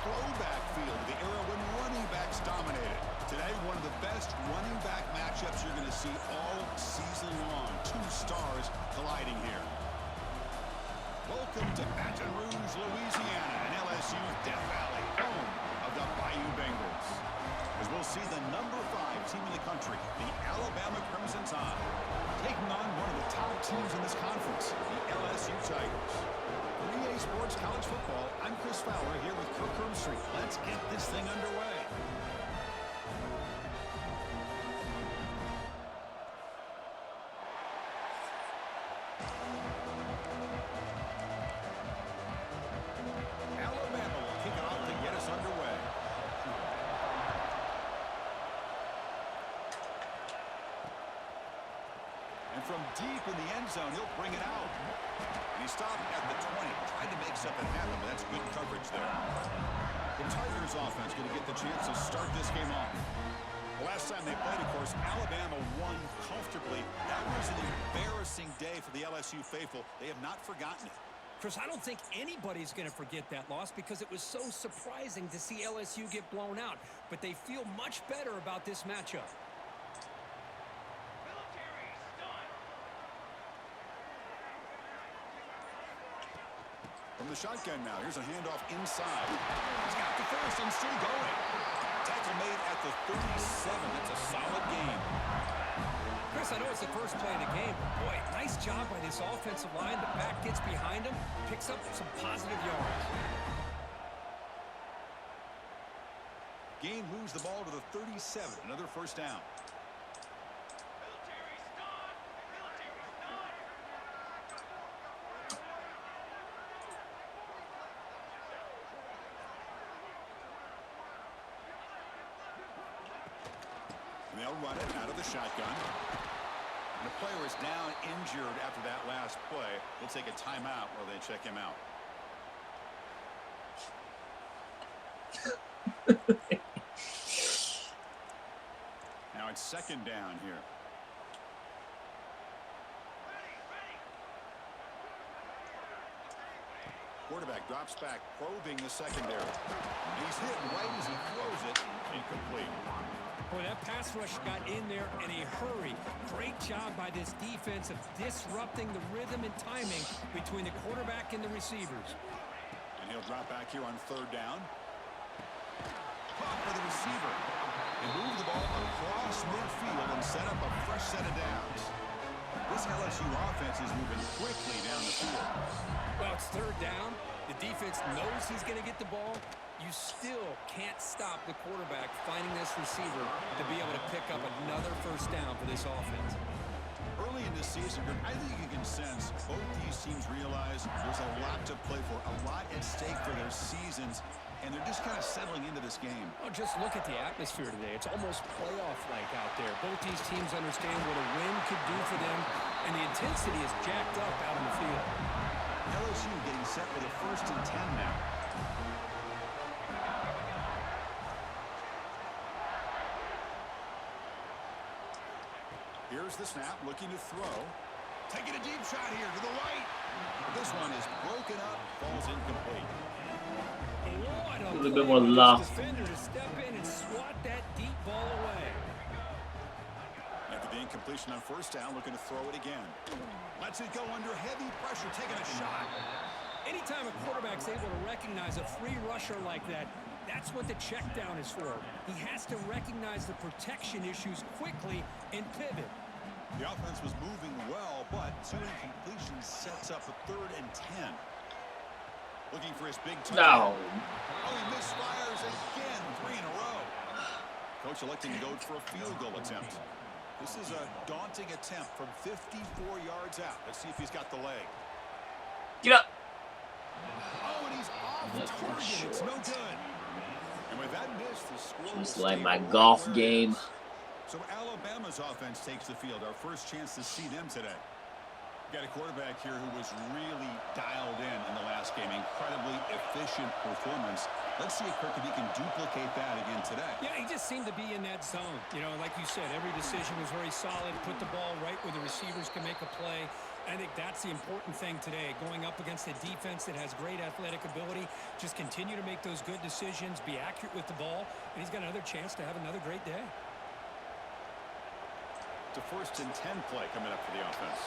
throwback feel to the era when running backs dominated. Today, one of the best running back matchups you're going to see all season long. Two stars colliding here. Welcome to Baton Rouge, Louisiana, and LSU's Death Valley, home of the Bayou Bengals. As we'll see the number 5 team in the country, the Alabama Crimson Tide, taking on one of the top teams in this conference, the LSU Tigers. For EA Sports College Football, I'm Chris Fowler here with Kirk Street. Let's get this thing underway. Alabama will kick it off to get us underway. And from deep in the end zone, he'll bring it out. And he stopped at the 20, trying to make something happen, but that's good coverage there. The Tigers offense going to get the chance to start this game off. The last time they played, of course, Alabama won comfortably. That was an embarrassing day for the LSU faithful. They have not forgotten it. Chris, I don't think anybody's going to forget that loss because it was so surprising to see LSU get blown out. But they feel much better about this matchup. From the shotgun now, here's a handoff inside. He's got the first and still going. Tackle made at the 37. That's a solid game. Chris, I know it's the first play of the game, but boy, nice job by this offensive line. The back gets behind him, picks up some positive yards. Gain moves the ball to the 37. Another first down. They'll run it out of the shotgun. And the player is down injured after that last play. They'll take a timeout while they check him out. Now it's second down here. Quarterback drops back, probing the secondary. And he's hit right as he throws it. Incomplete. Boy, that pass rush got in there in a hurry. Great job by this defense of disrupting the rhythm and timing between the quarterback and the receivers. And he'll drop back here on third down. Caught by the receiver. And move the ball across midfield and set up a fresh set of downs. This LSU offense is moving quickly down the field. Well, it's third down. The defense knows he's going to get the ball. You still can't stop the quarterback finding this receiver to be able to pick up another first down for this offense. Early in this season, I think you can sense both these teams realize there's a lot to play for, a lot at stake for their seasons, and they're just kind of settling into this game. Oh, just look at the atmosphere today. It's almost playoff-like out there. Both these teams understand what a win could do for them, and the intensity is jacked up out in the field. LSU getting set for the 1st and 10 now. Here's the snap, looking to throw. Taking a deep shot here to the right. This one is broken up, falls incomplete. A little bit more love. Defender to step in and swat that deep ball away. After the incompletion on first down, looking to throw it again. Lets it go under heavy pressure, taking a shot. Anytime a quarterback's able to recognize a free rusher like that, that's what the check down is for. He has to recognize the protection issues quickly and pivot. The offense was moving well, but 2 incompletions sets up a 3rd and 10. Looking for his big touchdown. No. Oh, he misfires again, 3 in a row. Coach electing to go for a field goal attempt. This is a daunting attempt from 54 yards out. Let's see if he's got the leg. Get up. Oh, and he's off target. It's no good. And with that miss, the score Just will like stay my right golf where it game. is. So Alabama's offense takes the field. Our first chance to see them today. Got a quarterback here who was really dialed in the last game. Incredibly efficient performance. Let's see if Kirk, if he can duplicate that again today. Yeah, he just seemed to be in that zone. You know, like you said, every decision was very solid. Put the ball right where the receivers can make a play. I think that's the important thing today, going up against a defense that has great athletic ability. Just continue to make those good decisions, be accurate with the ball, and he's got another chance to have another great day. It's a 1st and 10 play coming up for the offense.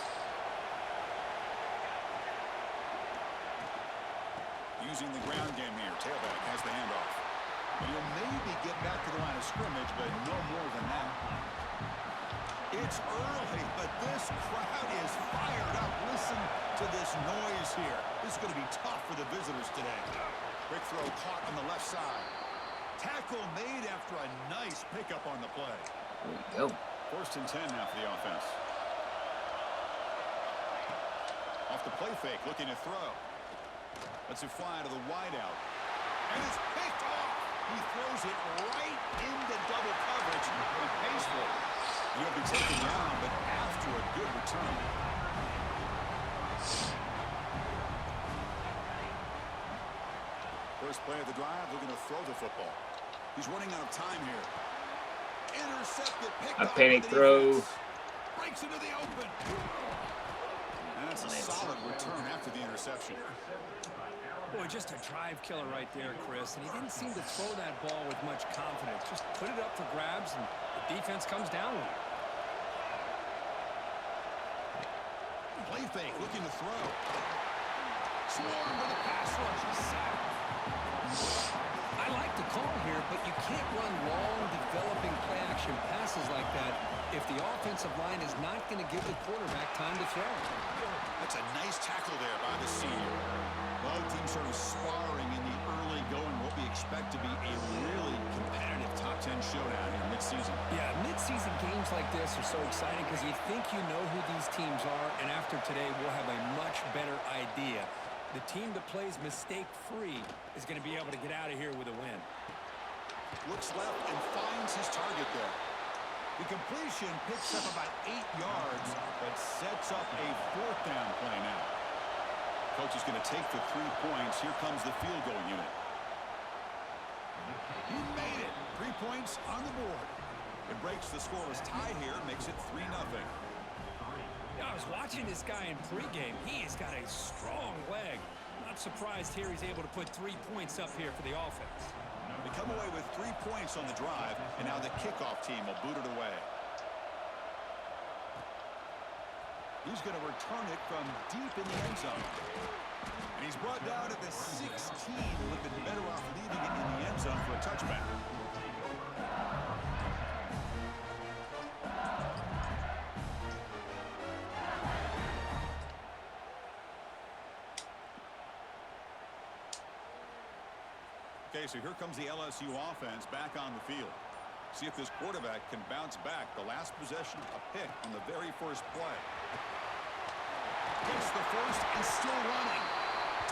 Using the ground game here. Tailback has the handoff. He'll maybe get back to the line of scrimmage, but no more than that. It's early, but this crowd is fired up. Listen to this noise here. This is going to be tough for the visitors today. Quick throw caught on the left side. Tackle made after a nice pickup on the play. There we go. 1st and 10 now for the offense. Off the play fake, looking to throw. Lets it fly to the wideout. And it's picked off. He throws it right into double coverage and pays for it. He'll be taken down, but after a good return. First play of the drive, looking to throw the football. He's running out of time here. Intercepted, picked A off panic by the throw. defense. Breaks into the open. And that's a solid return after the interception. Boy, just a drive killer right there, Chris. And he didn't seem to throw that ball with much confidence. Just put it up for grabs, and the defense comes down with it. Play fake, looking to throw. Swarm with a pass rush. I like the call here, but you can't run long, developing play-action passes like that if the offensive line is not going to give the quarterback time to throw. That's a nice tackle there by the senior. Both teams sort of sparring in the early going, what we expect to be a really competitive top 10 showdown here mid-season. Yeah, mid-season games like this are so exciting because you think you know who these teams are, and after today, we'll have a much better idea. The team that plays mistake-free is going to be able to get out of here with a win. Looks left and finds his target there. The completion picks up about 8 yards, but sets up a 4th down play now. Coach is going to take the 3 points. Here comes the field goal unit. He made it. 3 points on the board. It breaks the scoreless tie here, makes it 3-0. Yeah, I was watching this guy in pregame. He's got a strong leg. Not surprised here he's able to put 3 points up here for the offense. They come away with 3 points on the drive, and now the kickoff team will boot it away. He's going to return it from deep in the end zone. And he's brought down at the 16. Would have been better off leaving it in the end zone for a touchback. Okay, so here comes the LSU offense back on the field. See if this quarterback can bounce back. The last possession, a pick on the very first play. Gets the first and still running.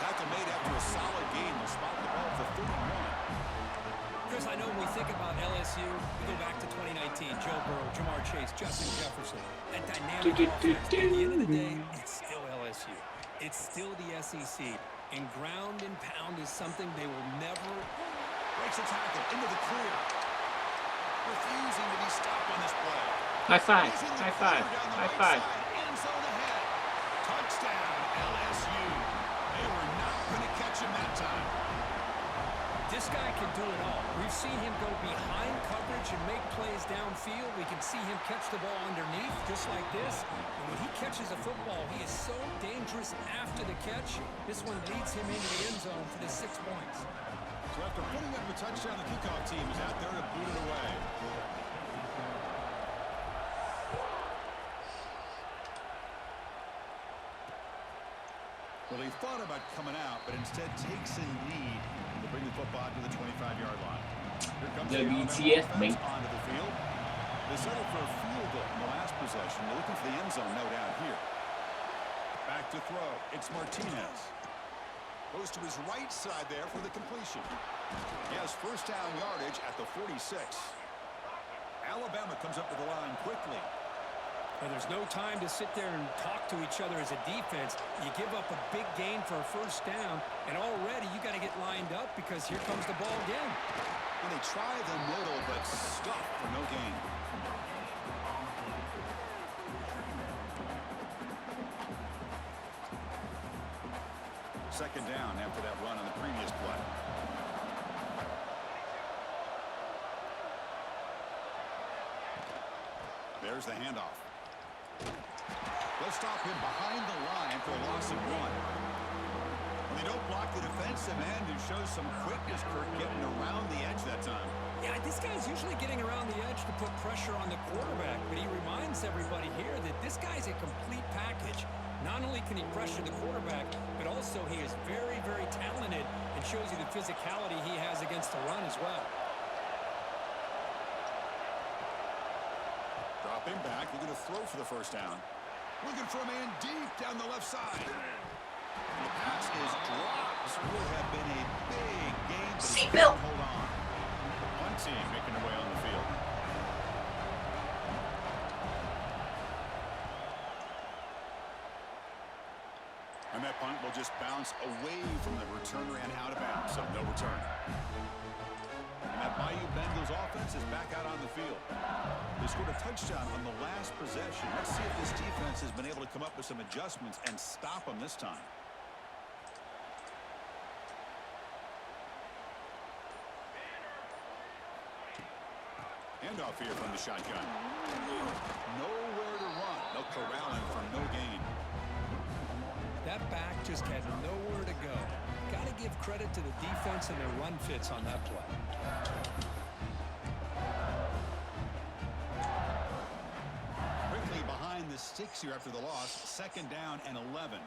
Tackle made after a solid game. Will spot the ball for 31. Chris, I know when we think about LSU, we go back to 2019. Joe Burrow, Jamar Chase, Justin Jefferson. That dynamic offense. At the end of the day, it's still LSU. It's still the SEC. And ground and pound is something they will never... Breaks a tackle into the clear. Refusing to be stopped on this play. High five. High five. High five. End zone ahead. Touchdown, LSU. They were not going to catch him that time. This guy can do it all. We've seen him go behind coverage and make plays downfield. We can see him catch the ball underneath, just like this. And when he catches a football, he is so dangerous after the catch. This one leads him into the end zone for the 6 points. So after putting up a touchdown, the kickoff team is out there to boot it away. Well, he thought about coming out, but instead takes a knee to bring the football to the 25-yard line. Here comes WTF, mate. Onto the field. They settled for a field goal in the last possession. They're looking for the end zone, no doubt, here. Back to throw. It's Martinez. Goes to his right side there for the completion. He has first down yardage at the 46. Alabama comes up to the line quickly. And there's no time to sit there and talk to each other as a defense. You give up a big gain for a first down, and already you got to get lined up because here comes the ball again. And they try the middle, but stuff for no gain. second down after that run on the previous play. There's the handoff. They'll stop him behind the line for a loss of 1. When they don't block the defensive end, who shows some quickness, Kirk, getting around the edge that time. Yeah, this guy's usually getting around the edge to put pressure on the quarterback, but he reminds everybody here that this guy's a complete package. Not only can he pressure the quarterback, but also he is very, very talented and shows you the physicality he has against the run as well. Dropping back, looking to throw for the first down. Looking for a man deep down the left side. The pass is dropped. Would have been a big game, but he can't hold on. One team making their way on the field. And that punt will just bounce away from the returner and out of bounds, so no return. And that Bayou Bengals offense is back out on the field. They scored a touchdown on the last possession. Let's see if this defense has been able to come up with some adjustments and stop them this time. Handoff here from the shotgun. Nowhere to run. They'll corral him for no gain. That back just had nowhere to go. Got to give credit to the defense and their run fits on that play. Quickly behind the sticks here after the loss. Second down and 11.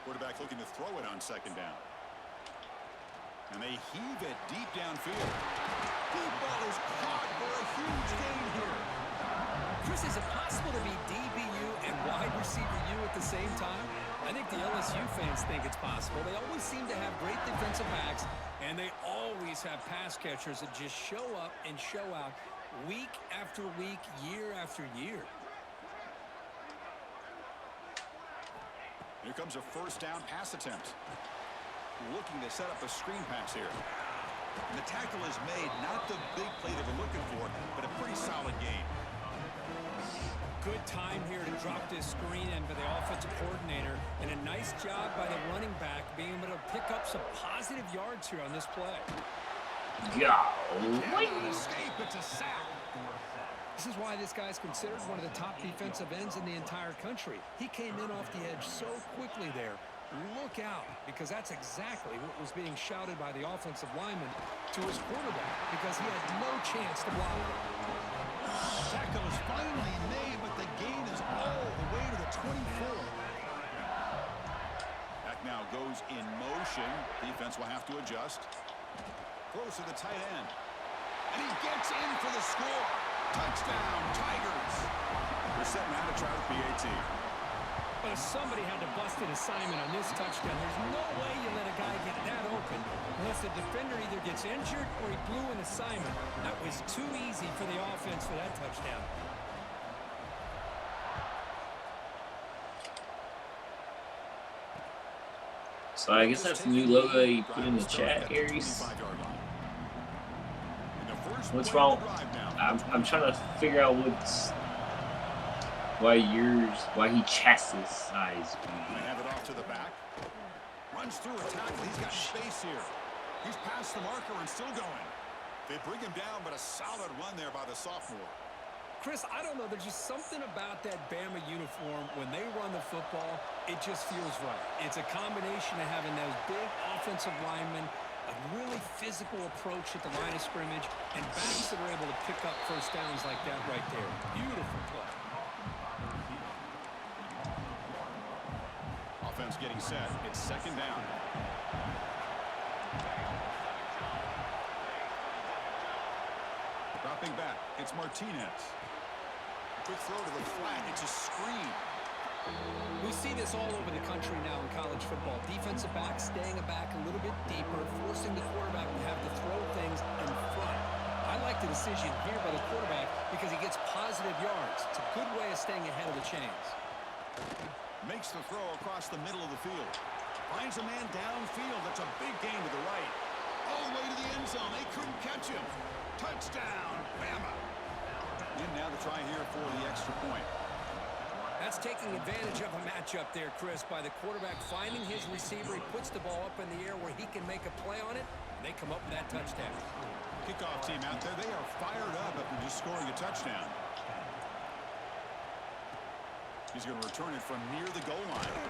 Quarterback looking to throw it on second down. And they heave it deep downfield. Deep ball is caught for a huge gain here. Chris, is it possible to be DBU and wide receiver U at the same time? I think the LSU fans think it's possible. They always seem to have great defensive backs, and they always have pass catchers that just show up and show out week after week, year after year. Here comes a first down pass attempt. Looking to set up a screen pass here. And the tackle is made, not the big play they were looking for, but a pretty solid game. Good time here to drop this screen in by the offensive coordinator, and a nice job by the running back being able to pick up some positive yards here on this play. Escape, it's a sack. This is why this guy's considered one of the top defensive ends in the entire country. He came in off the edge so quickly there. Look out, because that's exactly what was being shouted by the offensive lineman to his quarterback, because he had no chance to block it. Tackle is finally made, but the gain is all the way to the 24. Back now goes in motion. Defense will have to adjust. Throws to the tight end. And he gets in for the score. Touchdown, Tigers. They're setting out to try the PAT. But if somebody had to bust an assignment on this touchdown, there's no way you let a guy get that open unless the defender either gets injured or he blew an assignment. That was too easy for the offense for that touchdown. So I guess that's the new logo you put in the chat, Aries. What's wrong? I'm trying to figure out why he chastised me. Have it off to the back. Runs through a tackle. He's got space here. He's past the marker and still going. They bring him down, but a solid run there by the sophomore. Chris, I don't know. There's just something about that Bama uniform. When they run the football, it just feels right. It's a combination of having those big offensive linemen, a really physical approach at the line of scrimmage, and backs that are able to pick up first downs like that right there. Beautiful play. Offense getting set. It's second down. Dropping back. It's Martinez. Quick throw to the flat. It's a screen. We see this all over the country now in college football. Defensive backs staying back a little bit deeper, forcing the quarterback to have to throw things in front. I like the decision here by the quarterback because he gets positive yards. It's a good way of staying ahead of the chains. Makes the throw across the middle of the field. Finds a man downfield. That's a big gain to the right. All the way to the end zone. They couldn't catch him. Touchdown, Bama. And now the try here for the extra point. That's taking advantage of a matchup there, Chris, by the quarterback finding his receiver. He puts the ball up in the air where he can make a play on it, and they come up with that touchdown. Kickoff team out there. They are fired up after just scoring a touchdown. He's going to return it from near the goal line.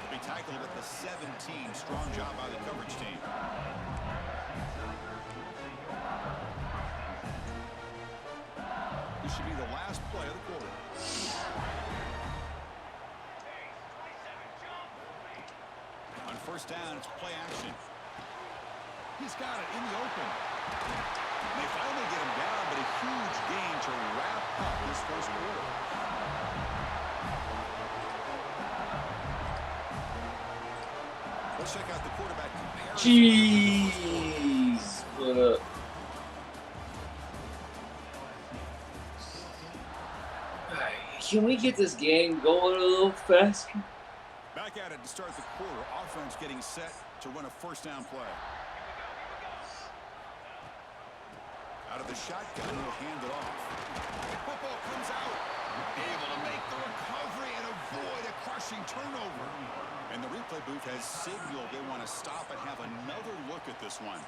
He'll be tackled at the 17. Strong job by the coverage team. This should be the last play of the quarter. On first down, it's play action. He's got it in the open. They finally get him down, but a huge gain to wrap up this first quarter. Let's check out the quarterback comparison. Jeez. What up? Can we get this game going a little faster? Back at it to start the quarter. Offense getting set to run a first down play. Out of the shotgun, he'll hand it off. Football comes out. Able to make the recovery and avoid a crushing turnover. And the replay booth has signaled they want to stop and have another look at this one.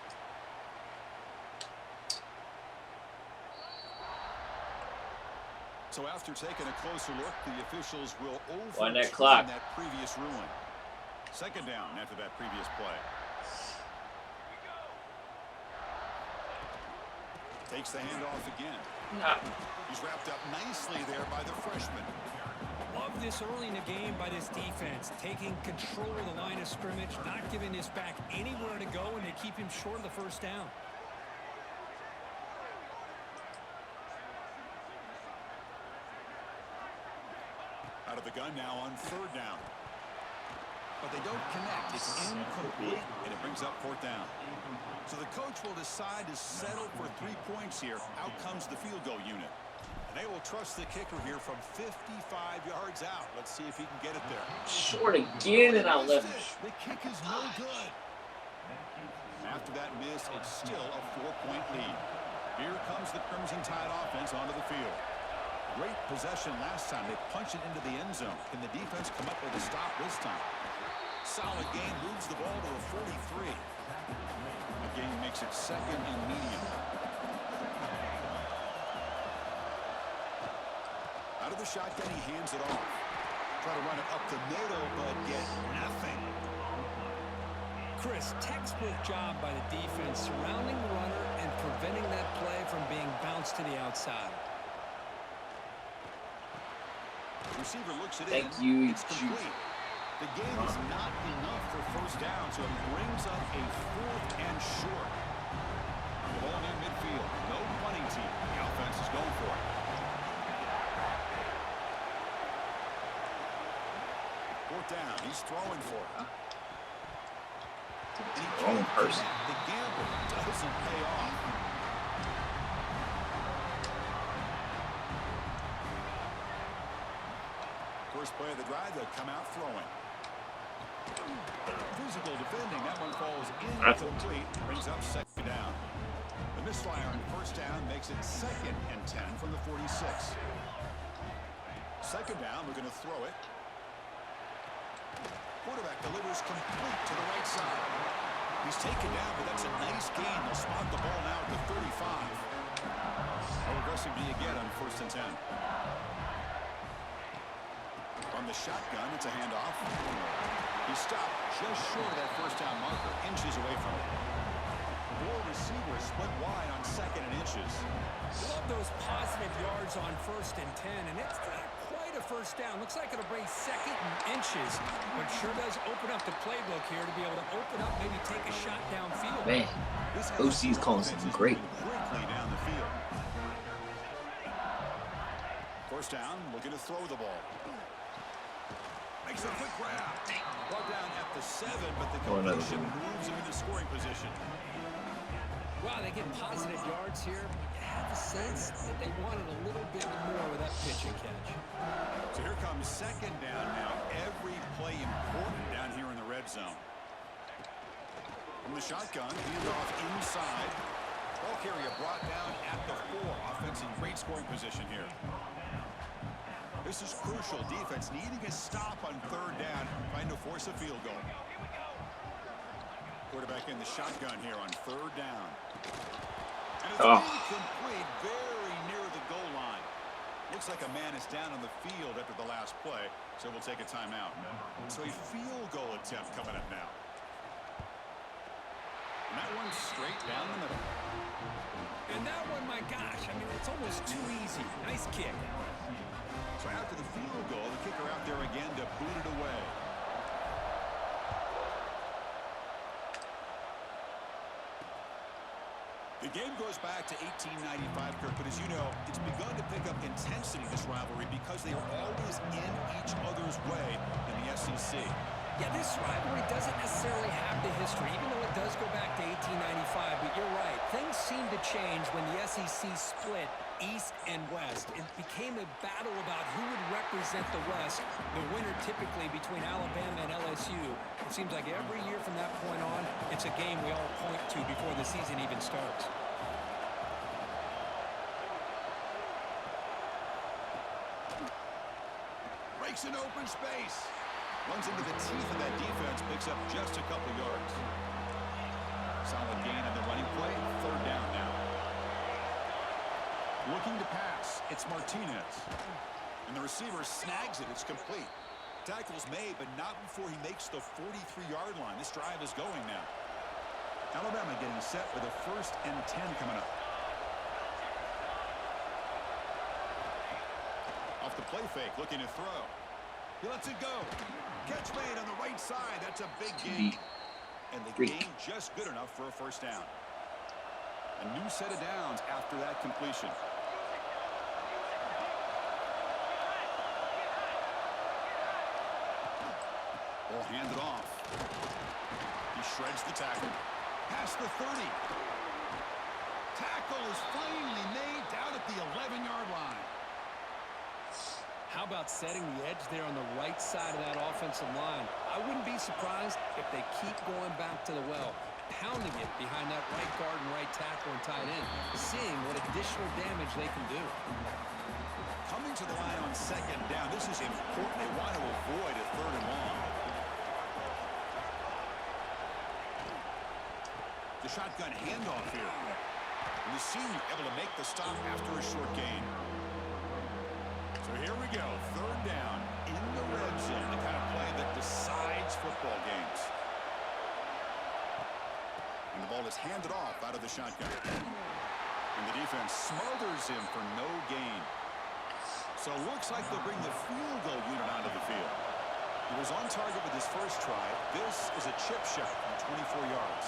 So after taking a closer look, the officials will overturn that previous ruling. Second down after that previous play. Takes the handoff again. He's wrapped up nicely there by the freshman. Love this early in the game by this defense, taking control of the line of scrimmage, not giving this back anywhere to go, and they keep him short of the first down. Out of the gun now on third down. But they don't connect. It's incomplete, and it brings up fourth down. So the coach will decide to settle for 3 points here. Out comes the field goal unit. And they will trust the kicker here from 55 yards out. Let's see if he can get it there. Short again, and I'll let him. The kick is no good. After that miss, it's still a 4-point lead. Here comes the Crimson Tide offense onto the field. Great possession last time. They punch it into the end zone. Can the defense come up with a stop this time? Solid gain, moves the ball to a 43. The gain makes it second and medium. Out of the shotgun, he hands it off. Try to run it up the middle, but get nothing. Chris, textbook job by the defense surrounding the runner and preventing that play from being bounced to the outside. Receiver looks it in. Thank you. It's complete. The gain is not enough for first down, so it brings up a 4th and short. The ball near midfield. No punting team. The offense is going for it. 4th down. He's throwing for it. Wrong person. The gamble doesn't pay off. First play of the drive, they'll come out throwing. Physical defending, that one falls incomplete, brings up second down. The misfire on first down makes it 2nd and 10 from the 46. Second down, we're going to throw it. Quarterback delivers complete to the right side. He's taken down, but that's a nice gain. They'll spot the ball now at the 35. How aggressive do you get on 1st and 10? On the shotgun, it's a handoff. He stopped just short of that first down marker, inches away from it. 4 receivers split wide on 2nd and inches. Love those positive yards on 1st and 10, and it's not quite a first down. Looks like it'll bring 2nd and inches, but sure does open up the playbook here to be able to open up, maybe take a shot downfield. Man, OC's calling something great. Quickly down the field. First down, looking to throw the ball. Makes a quick grab. Brought down at the 7, but the completion moves him into scoring position. Wow, they get positive yards here. You have a sense that they wanted a little bit more with that pitch and catch. So here comes second down now. Every play important down here in the red zone. From the shotgun, handoff inside. Ball carrier brought down at the 4. Offense in great scoring position here. This is crucial. Defense needing a stop on third down, trying to force a field goal. Quarterback in the shotgun here on third down. And it's incomplete, very near the goal line. Looks like a man is down on the field after the last play, so we'll take a timeout. So a field goal attempt coming up now. And that one's straight down the middle. And that one, my gosh, I mean, it's almost too easy. Nice kick. So after the field goal, the kicker out there again to boot it away. The game goes back to 1895, Kirk, but as you know, it's begun to pick up intensity, this rivalry, because they are always in each other's way in the SEC. Yeah, this rivalry doesn't necessarily have the history, even though it does go back to 1895, but you're right. Things seem to change when the SEC split East and West. It became a battle about who would represent the West, the winner typically between Alabama and LSU. It seems like every year from that point on, it's a game we all point to before the season even starts. Breaks an open space. Runs into the teeth of that defense, picks up just a couple yards. Solid gain on the running play. Third down now. Looking to pass. It's Martinez. And the receiver snags it. It's complete. Tackle's made, but not before he makes the 43-yard line. This drive is going now. Alabama getting set with a 1st and 10 coming up. Off the play fake, looking to throw. He lets it go. Catch made on the right side. That's a big gain. And the gain just good enough for a 1st down. A new set of downs after that completion. Ball handed off. He shreds the tackle. Past the 30. Tackle is finally made down at the 11-yard line. How about setting the edge there on the right side of that offensive line? I wouldn't be surprised if they keep going back to the well, pounding it behind that right guard and right tackle and tight end, seeing what additional damage they can do. Coming to the line on 2nd down, this is important. They want to avoid a 3rd and long. The shotgun handoff here. And the senior able to make the stop after a short gain. So here we go, 3rd down in the red zone, the kind of play that decides football games. And the ball is handed off out of the shotgun. And the defense smothers him for no gain. So it looks like they'll bring the field goal unit onto the field. He was on target with his first try. This is a chip shot from 24 yards.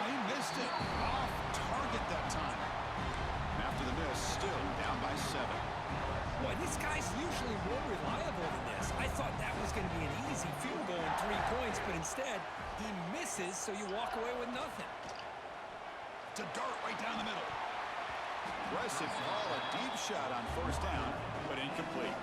He missed it. Off target that time. And after the miss, still down by 7. Boy, this guy's usually more reliable than this. I thought that was going to be an easy field goal and 3 points, but instead, he misses, so you walk away with nothing. To dart right down the middle. Aggressive call, a deep shot on 1st down, but incomplete.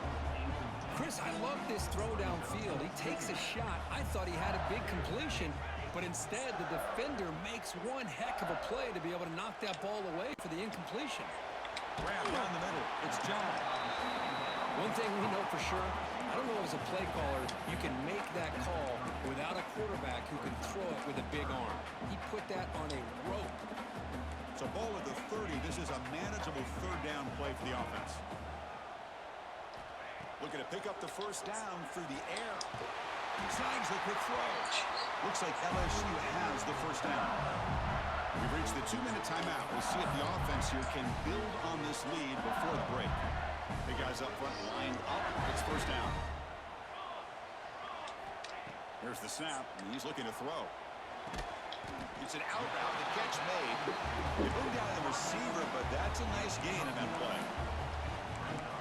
Chris, I love this throw downfield. He takes a shot. I thought he had a big completion, but instead the defender makes one heck of a play to be able to knock that ball away for the incompletion. Grab down the middle. It's John. One thing we know for sure, I don't know as a play caller, you can make that call without a quarterback who can throw it with a big arm. He put that on a rope. So ball at the 30. This is a manageable 3rd down play for the offense. Looking to pick up the 1st down through the air. Snags the quick throw. Looks like LSU has the 1st down. We've reached the 2-minute timeout. We'll see if the offense here can build on this lead before the break. Big guys up front lined up. It's 1st down. Here's the snap, and he's looking to throw. It's an out route. The catch made. They bring down the receiver, but that's a nice gain in that play.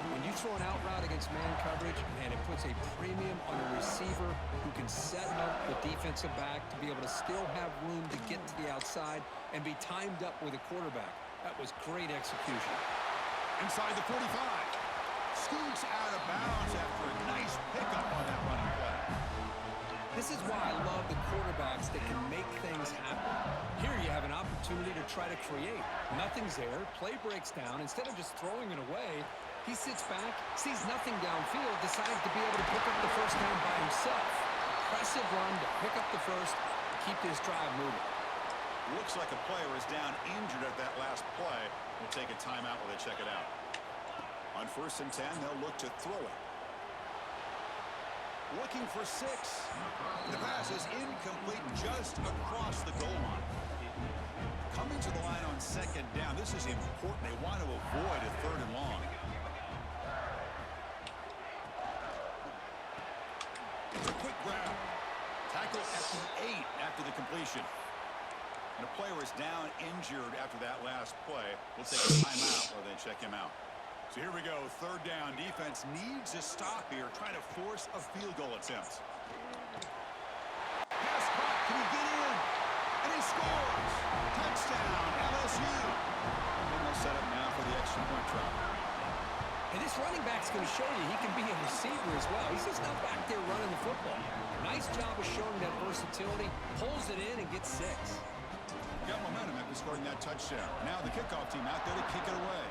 When you throw an out route against man coverage, man, it puts a premium on a receiver who can set up the defensive back to be able to still have room to get to the outside and be timed up with a quarterback. That was great execution. Inside the 45. Scoots out of bounds after a nice pickup on that running play. This is why I love the quarterbacks that can make things happen. Here you have an opportunity to try to create. Nothing's there. Play breaks down. Instead of just throwing it away, He sits back, sees nothing downfield, decides to be able to pick up the first down by himself. Impressive run to pick up the first, keep this drive moving. Looks like a player is down injured at that last play. We'll take a timeout while they check it out. On 1st and 10, they'll look to throw it. Looking for 6. The pass is incomplete just across the goal line. Coming to the line on 2nd down. This is important. They want to avoid a 3rd and long. It's a quick grab. Tackle at the 8 after the completion. And a player is down injured after that last play. We'll take a timeout while they check him out. So here we go, 3rd down. Defense needs a stop here, trying to force a field goal attempt. Pass caught, can he get in? And he scores! Touchdown, LSU! And they'll set up now for the extra point try. And this running back's going to show you he can be a receiver as well. He's just not back there running the football. Nice job of showing that versatility. Pulls it in and gets 6. Got momentum after scoring that touchdown. Now the kickoff team out there to kick it away.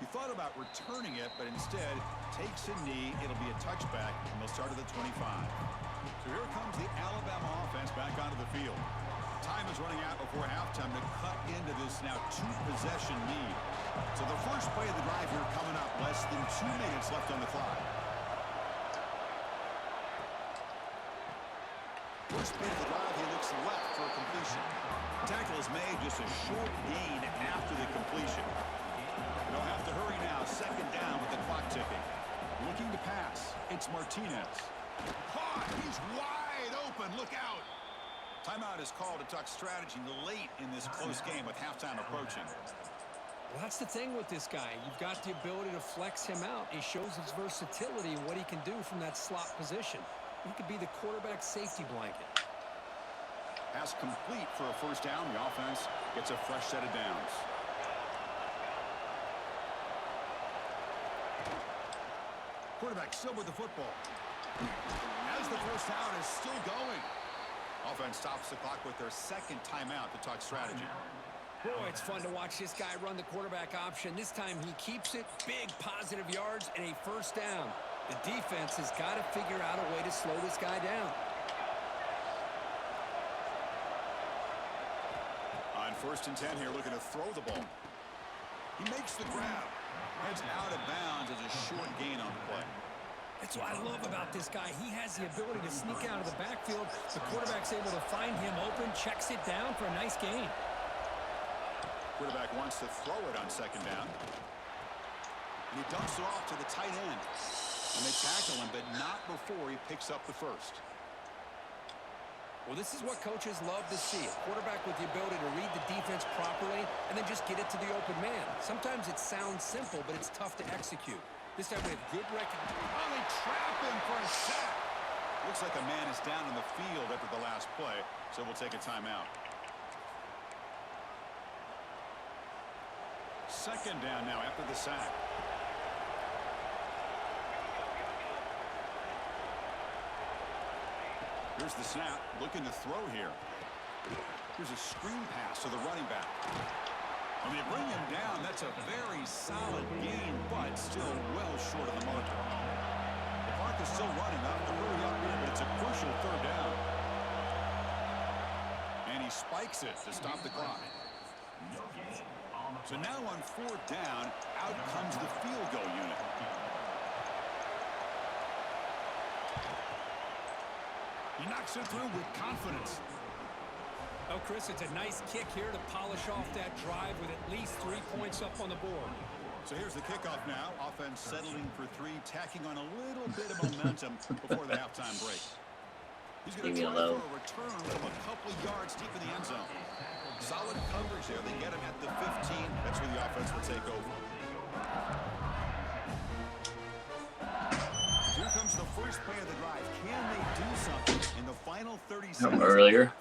He thought about returning it, but instead takes a knee. It'll be a touchback, and they'll start at the 25. So here comes the Alabama offense back onto the field. Time is running out before halftime to cut into this now 2-possession lead. So the first play of the drive here coming up, less than 2 minutes left on the clock. First play of the drive, he looks left for a completion. Tackle is made, just a short gain after the completion. They'll have to hurry now, 2nd down with the clock ticking. Looking to pass, it's Martinez. Caught, he's wide open, look out. Timeout is called to talk strategy late in this close game with halftime approaching. Well, that's the thing with this guy. You've got the ability to flex him out. He shows his versatility and what he can do from that slot position. He could be the quarterback safety blanket. Pass complete for a 1st down. The offense gets a fresh set of downs. Quarterback still with the football. As the 1st down is still going. Offense stops the clock with their 2nd timeout to talk strategy. Boy, it's fun to watch this guy run the quarterback option. This time he keeps it. Big positive yards and a 1st down. The defense has got to figure out a way to slow this guy down. On 1st and 10 here, looking to throw the ball. He makes the grab. Heads out of bounds as a short gain on the play. That's what I love about this guy. He has the ability to sneak out of the backfield. The quarterback's able to find him open, checks it down for a nice gain. Quarterback wants to throw it on 2nd down. And he dumps it off to the tight end. And they tackle him, but not before he picks up the 1st. Well, this is what coaches love to see. A quarterback with the ability to read the defense properly and then just get it to the open man. Sometimes it sounds simple, but it's tough to execute. This time we have good recognition. Oh, they trap him for a sack. Looks like a man is down in the field after the last play, so we'll take a timeout. 2nd down now after the sack. Here's the snap, looking to throw here. Here's a screen pass to the running back. When they bring him down, that's a very solid gain, but still well short of the marker. The clock is still running. Not to hurry up here, but it's a crucial 3rd down. And he spikes it to stop the clock. So now on 4th down, out comes the field goal unit. He knocks it through with confidence. Oh, Chris, it's a nice kick here to polish off that drive with at least 3 points up on the board. So here's the kickoff now. Offense settling for 3, tacking on a little bit of momentum before the halftime break. He's going to try for a return from a couple of yards deep in the end zone. Solid coverage there. They get him at the 15. That's where the offense will take over. Here comes the first play of the drive. Can they do something in the final 30 seconds? Earlier.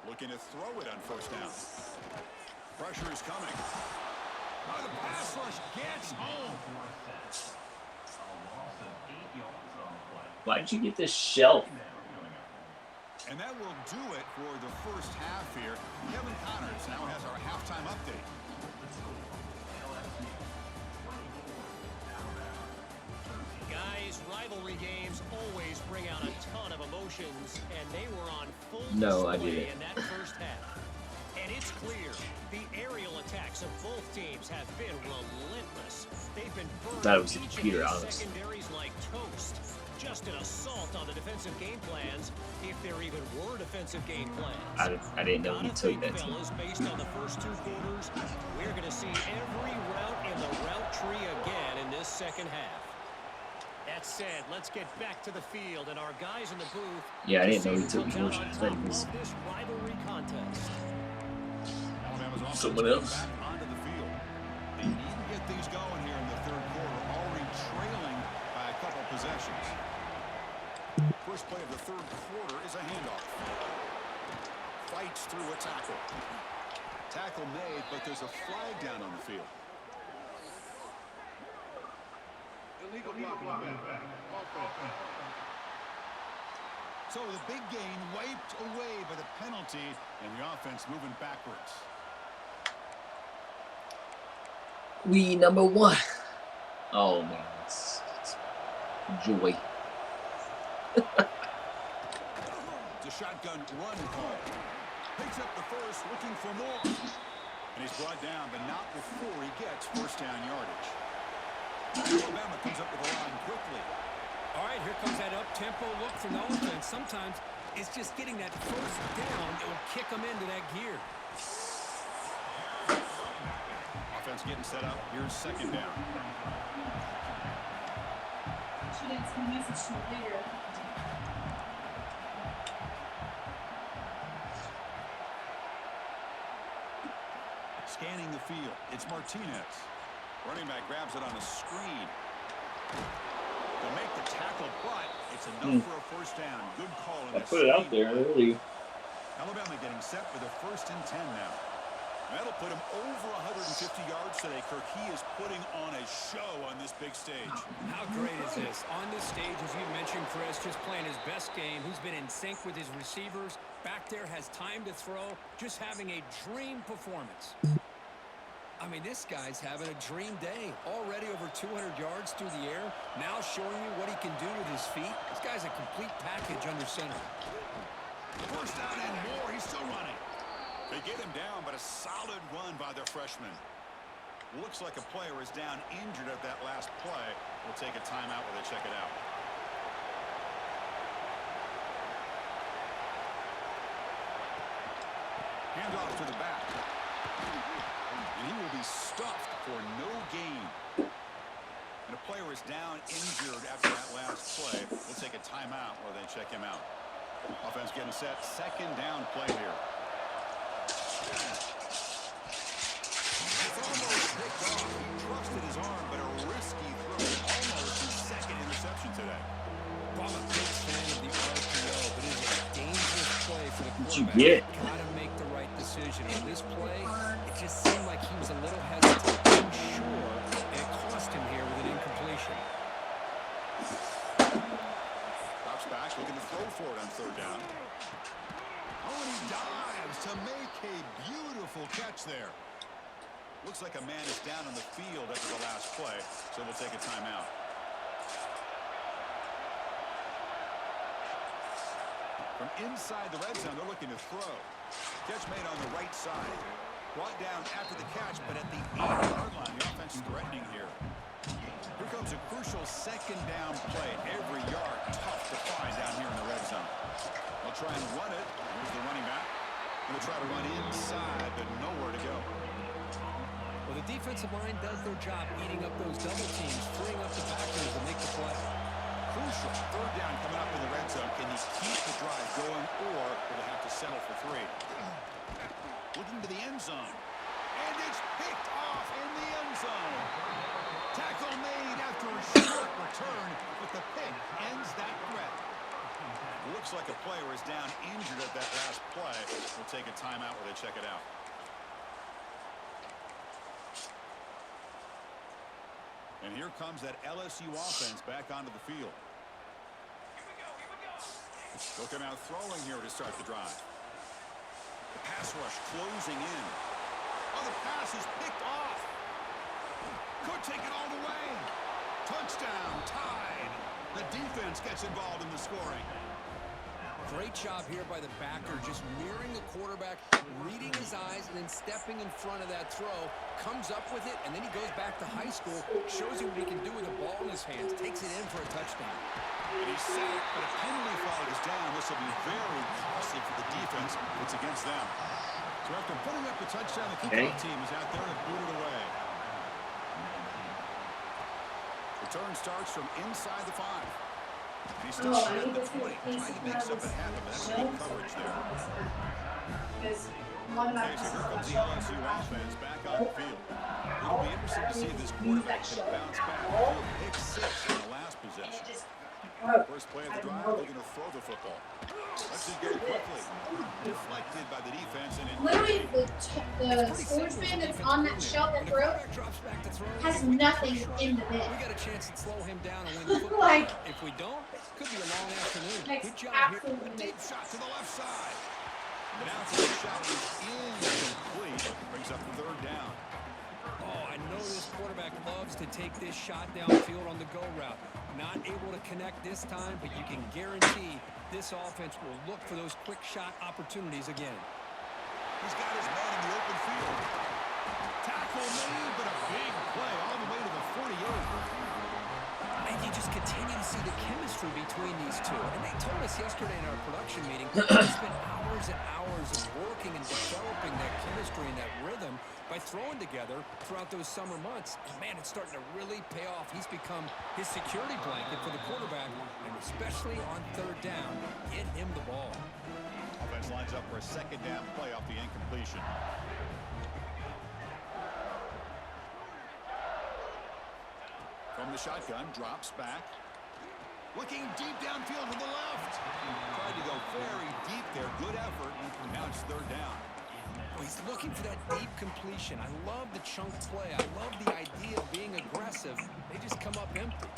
Looking to throw it on 1st down. Pressure is coming. Oh, the pass rush gets home. Why did you get this shelf? And that will do it for the first half here. Kevin Connors now has our halftime update. Guys, rivalry games always bring out a ton of emotions, and they were on full display in that first half. And it's clear, the aerial attacks of both teams have been relentless. They've been burning each of these secondaries like toast. Just an assault on the defensive game plans, if there even were defensive game plans. I didn't know he took that. Fellas, based on the first 2 quarters, we're going to see every route in the route tree again in this second half. That said, let's get back to the field and our guys in the booth. Yeah, I didn't know he took motion. This rivalry contest. Someone else. Back onto the field. They need to get these going here in the third quarter, already trailing by a couple possessions. First play of the third quarter is a handoff. Fights through a tackle. Tackle made, but there's a flag down on the field. Illegal block. So the big gain wiped away by the penalty, and the offense moving backwards. We number 1. Oh man, it's joy. It's a shotgun run call. Picks up the first, looking for more. And he's brought down, but not before he gets first down yardage. Alabama comes up with the line quickly. All right, here comes that up-tempo look from the offense. Sometimes it's just getting that first down that will kick them into that gear. Offense getting set up. Here's second down. Scanning the field. It's Martinez. Running back grabs it on a screen. To make the tackle, but it's enough for a first down. Good call. I put it out there early. Alabama getting set for the 1st and 10 now. That'll put him over 150 yards today, Kirk. He is putting on a show on this big stage. How great is this? On this stage, as you mentioned, Chris, just playing his best game. He's been in sync with his receivers. Back there, has time to throw. Just having a dream performance. I mean, this guy's having a dream day. Already over 200 yards through the air. Now showing you what he can do with his feet. This guy's a complete package under center. First down and more. He's still running. They get him down, but a solid run by their freshman. Looks like a player is down injured at that last play. We'll take a timeout while they check it out. Handoff to the back. And he will be stuffed for no gain. And a player is down injured after that last play. We'll take a timeout while they check him out. Offense getting set. Second down play here. It's almost picked off. He trusted his arm, but a risky throw. Almost his second interception today. Well, I'm a big fan of the RPO, but it is a dangerous play for the quarterback. What'd you get? Got to make the right decision. On this play, it just seemed like he was a little hesitant, unsure, and it cost him here with an incompletion. Drops back, looking to throw for it on third down. Oh, and he dives to make a beautiful catch there. Looks like a man is down on the field after the last play, so we'll take a timeout. From inside the red zone, they're looking to throw. Catch made on the right side. Brought down after the catch, but at the 8-yard line, the offense is threatening here. Here comes a crucial second down play. Every yard tough to find down here in the red zone. They'll try and run it. Here's the running back. They'll try to run inside, but nowhere to go. Well, the defensive line does their job eating up those double teams, freeing up the backers to make the play. Crucial third down coming up in the red zone. Can he keep the drive going, or will they have to settle for 3? Looking to the end zone. And it's picked off in the end zone. Tackle made after a short return, but the pick ends that threat. Looks like a player is down injured at that last play. We'll take a timeout while they check it out. And here comes that LSU offense back onto the field. Looking out throwing here to start the drive. The pass rush closing in. Oh, the pass is picked off. Could take it all the way. Touchdown, tied. The defense gets involved in the scoring. Great job here by the backer, just mirroring the quarterback, reading his eyes, and then stepping in front of that throw, comes up with it, and then he goes back to high school, shows you what he can do with the ball in his hands, takes it in for a touchdown. And he's sacked, but a penalty flag is down. This will be very costly for the defense. It's against them. So after putting up the touchdown, the kickoff team is out there and boot it away. Return starts from inside the 5. And he's still at the 20, trying to make something happen. That's good coverage there. Okay, so here comes the LSU offense back on the field. It'll be interesting to see if this quarterback can bounce back. Pick 6 in the last possession. First play of the drive, they're going to throw the football. Let's just go quickly. Deflected by the defense. And literally, the swordsman that's on that shelf that throw has nothing in the bin. We got a chance to slow him down and win the football. Like, if we don't, it could be a long afternoon. Makes Good job absolutely here. no deep shot to the left side. The outside shot is incomplete. Brings up the 3rd down. Oh, I know this quarterback loves to take this shot downfield on the go route. Not able to connect this time, but you can guarantee this offense will look for those quick shot opportunities again. He's got his man in the open field. Tackle made, but a big play all the way to the 48. And you just continue to see the chemistry between these two. And they told us yesterday in our production meeting, they spent hours and hours of working and developing that chemistry and that rhythm by throwing together throughout those summer months. And man, it's starting to really pay off. He's become his security blanket for the quarterback, and especially on 3rd down, get him the ball. Offense lines up for a 2nd down play off the incompletion. From the shotgun, drops back. Looking deep downfield to the left. Tried to go very deep there. Good effort. And now it's 3rd down. Oh, he's looking for that deep completion. I love the chunk play. I love the idea of being aggressive. They just come up empty.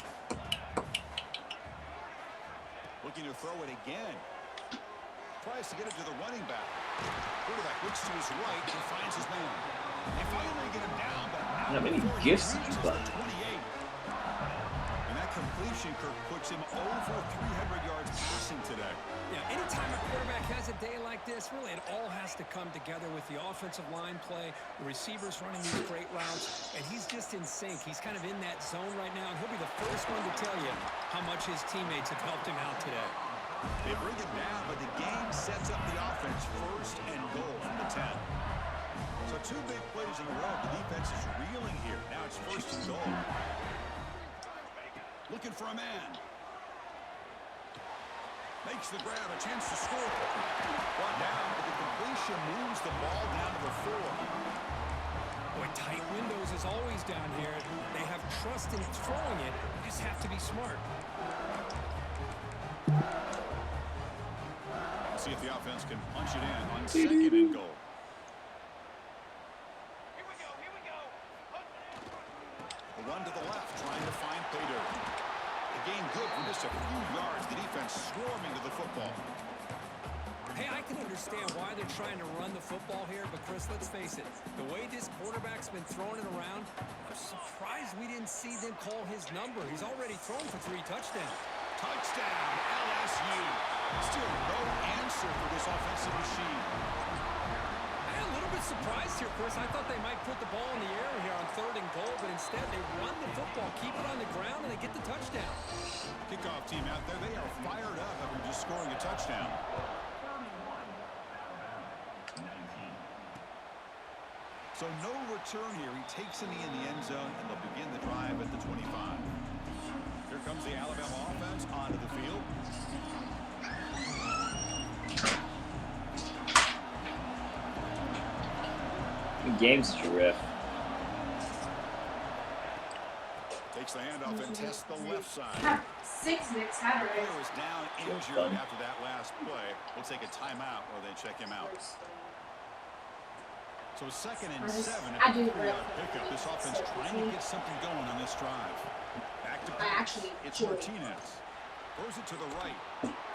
Looking to throw it again. Tries to get it to the running back. Quarterback looks to his right and finds his man. They finally get him down, but Not many gifts in this button. 28. And that completion, Kirk, puts him over 300 yards passing today. Yeah, anytime a quarterback has a day like this, really it all has to come together with the offensive line play, the receivers running these great routes, and he's just in sync. He's kind of in that zone right now, and he'll be the first one to tell you how much his teammates have helped him out today. They bring it down, but the game sets up the offense 1st and goal from the 10. So 2 big plays in a row. The defense is reeling here. Now it's 1st and goal. Looking for a man. Makes the grab, a chance to score. Brought down, but the completion moves the ball down to the 4. Boy, tight windows is always down here. They have trust in throwing it. You just have to be smart. See if the offense can punch it in on 2nd and goal. A run to the left, trying to find Pater. The gain good for just a few yards. The defense swarming to the football. Hey, I can understand why they're trying to run the football here, but Chris, let's face it, the way this quarterback's been throwing it around, I'm surprised we didn't see them call his number. He's already thrown for 3 touchdowns. Touchdown, LSU. Still no answer for this offensive machine. I'm a little bit surprised here, Chris. I thought they might put the ball in the air here on 3rd and goal, but instead they run the football, keep it on the ground, and they get the touchdown. Kickoff team out there, they are fired up after just scoring a touchdown. So no return here. He takes it in the end zone, and they'll begin the drive at the 25. Here comes the Alabama offense onto the field. Good game, Mr. Riff. Takes the handoff and tests the left side. Have 6 Knicks had it. Player is down injured after that last play. We'll take a timeout while they check him out. So 2nd and 7 I at do the really pickup. This offense trying to get something going on this drive. Back to pass. It's Martinez. Throws it to the right.